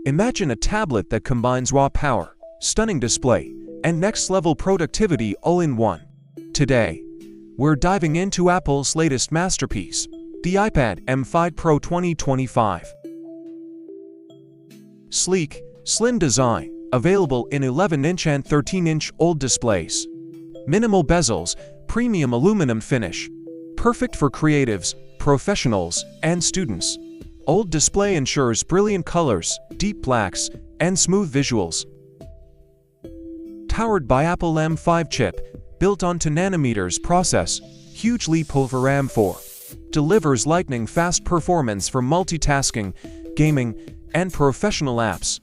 Imagine a tablet that combines raw power, stunning display, and next-level productivity all in one. Today, we're diving into Apple's latest masterpiece, the iPad M5 Pro 2025. Sleek, slim design, available in 11-inch and 13-inch OLED displays. Minimal bezels, premium aluminum finish. Perfect for creatives, professionals, and students. OLED display ensures brilliant colors, deep blacks, and smooth visuals. Powered by Apple M5 chip, built onto nanometers process, huge leap over M4. Delivers lightning-fast performance for multitasking, gaming, and professional apps.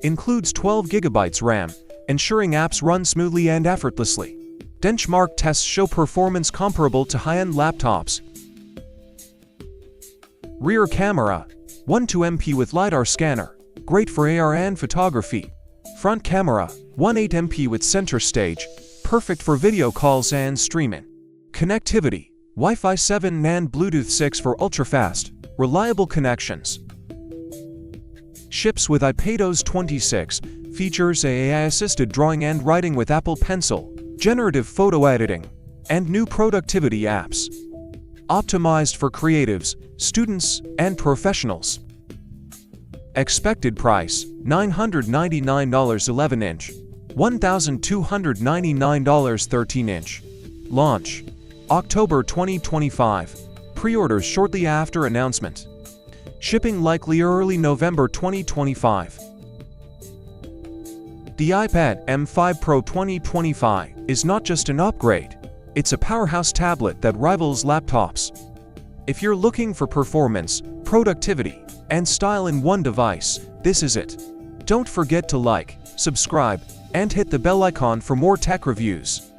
Includes 12 GB RAM, ensuring apps run smoothly and effortlessly. Benchmark tests show performance comparable to high-end laptops. Rear camera, 12 MP with LiDAR scanner, great for AR and photography. Front camera, 18 MP with center stage, perfect for video calls and streaming. Connectivity, Wi-Fi 7 and Bluetooth 6 for ultra-fast, reliable connections. Ships with iPadOS 26, features AI-assisted drawing and writing with Apple Pencil, generative photo editing, and new productivity apps. Optimized for creatives, students, and professionals. Expected price, $999 11-inch, $1,299 13-inch. Launch, October 2025. Pre-orders shortly after announcement. Shipping likely early November 2025. The iPad M5 Pro 2025 is not just an upgrade, it's a powerhouse tablet that rivals laptops. If you're looking for performance, productivity, and style in one device, this is it. Don't forget to like, subscribe, and hit the bell icon for more tech reviews.